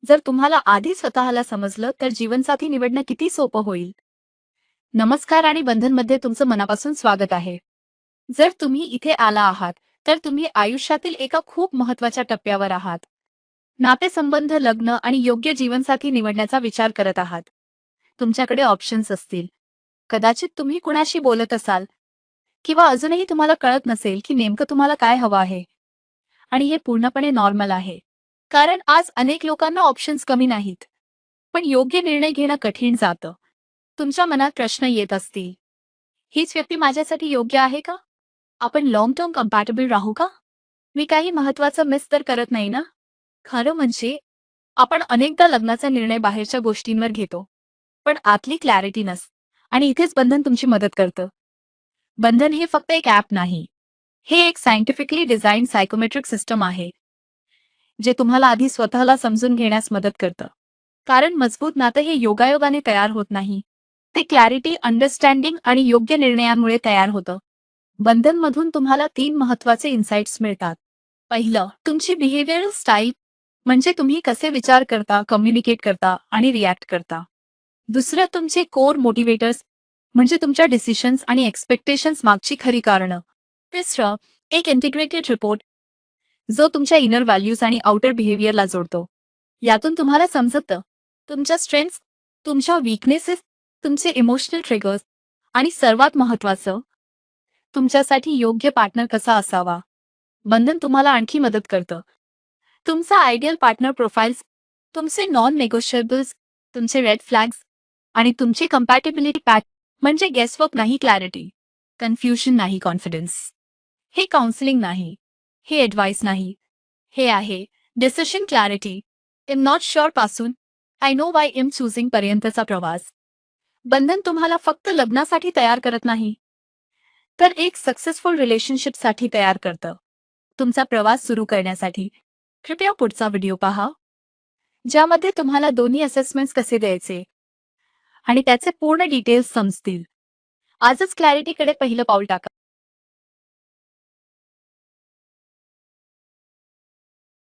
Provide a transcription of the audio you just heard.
जर तुम्हाला आधी स्वतःला समजलं तर जीवनसाथी निवडणं किती सोपं होईल. नमस्कार आणि बंधनमध्ये तुमचं मनापासून स्वागत आहे. जर तुम्ही इथे आला आहात तर तुम्ही आयुष्यातील एका खूप महत्त्वाच्या टप्प्यावर आहात. नातेसंबंध, लग्न आणि योग्य जीवनसाथी निवडण्याचा विचार करत आहात. तुमच्याकडे ऑप्शन्स असतील. कदाचित तुम्ही कुणाशी बोलत असाल किंवा अजूनही तुम्हाला कळत नसेल की नेमकं तुम्हाला काय हवं आहे. आणि हे पूर्णपणे नॉर्मल आहे. कारण आज अनेक लोकांना ऑप्शन्स कमी नाहीत. पण योग्य निर्णय घेणं कठीण जातं. तुमच्या मनात प्रश्न येत असतील. हीच व्यक्ती माझ्यासाठी योग्य आहे का? आपण लाँग टर्म कंपॅटिबल राहू का? मी काही महत्त्वाचं मिस तर करत नाही ना? खरं म्हणजे आपण अनेकदा लग्नाचा निर्णय बाहेरच्या गोष्टींवर घेतो. पण आतली क्लॅरिटी नसते. आणि इथेच बंधन तुमची मदत करतं. बंधन हे फक्त एक ॲप नाही. हे एक सायंटिफिकली डिझाइन सायकोमेट्रिक सिस्टम आहे. जे तुम्हाला आधी स्वतःला समजून घेण्यास मदत करतं. कारण मजबूत नातं हे योगायोगाने तयार होत नाही. ते क्लॅरिटी, अंडरस्टँडिंग आणि योग्य निर्णयांमुळे तयार होतं. बंधनमधून तुम्हाला 3 महत्त्वाचे इन्साइट्स मिळतात. पहिलं, तुमची बिहेवियरल स्टाईल, म्हणजे तुम्ही कसे विचार करता, कम्युनिकेट करता आणि रिॲक्ट करता. दुसरं, तुमचे कोर मोटिवेटर्स, म्हणजे तुमच्या डिसिशन्स आणि एक्स्पेक्टेशन्स मागची खरी कारणं. तिसरं, एक इंटिग्रेटेड रिपोर्ट, जो तुमच्या इनर व्हॅल्यूज आणि आउटर बिहेवियरला जोडतो. यातून तुम्हाला समजतं तुमच्या स्ट्रेंथ्स, तुमच्या वीकनेसेस, तुमचे इमोशनल ट्रिगर्स आणि सर्वात महत्त्वाचं, तुमच्यासाठी योग्य पार्टनर कसा असावा. बंधन तुम्हाला आणखी मदत करतं. तुमचा आयडियल पार्टनर प्रोफाइल्स, तुमचे नॉन नेगोशिएबल्स, तुमचे रेड फ्लॅग्स आणि तुमची कंपॅटिबिलिटी पॅट, म्हणजे गेसवर्क नाही, क्लॅरिटी. कन्फ्युजन नाही, कॉन्फिडन्स. हे काउन्सिलिंग नाही, हे ॲडवाइस नाही. हे आहे decision clarity. Am not sure पासून I know why am choosing पर्यंतचा प्रवास. बंधन तुम्हाला फक्त लग्नासाठी तयार करत नाही, तर एक सक्सेसफुल रिलेशनशिपसाठी तयार करतं. तुमचा प्रवास सुरू करण्यासाठी कृपया पुढचा व्हिडिओ पहा, ज्यामध्ये तुम्हाला दोन्ही असेसमेंट्स कसे द्यायचे आणि त्याचे पूर्ण डिटेल्स समजतील. आजच क्लॅरिटीकडे पहिलं पाऊल टाका.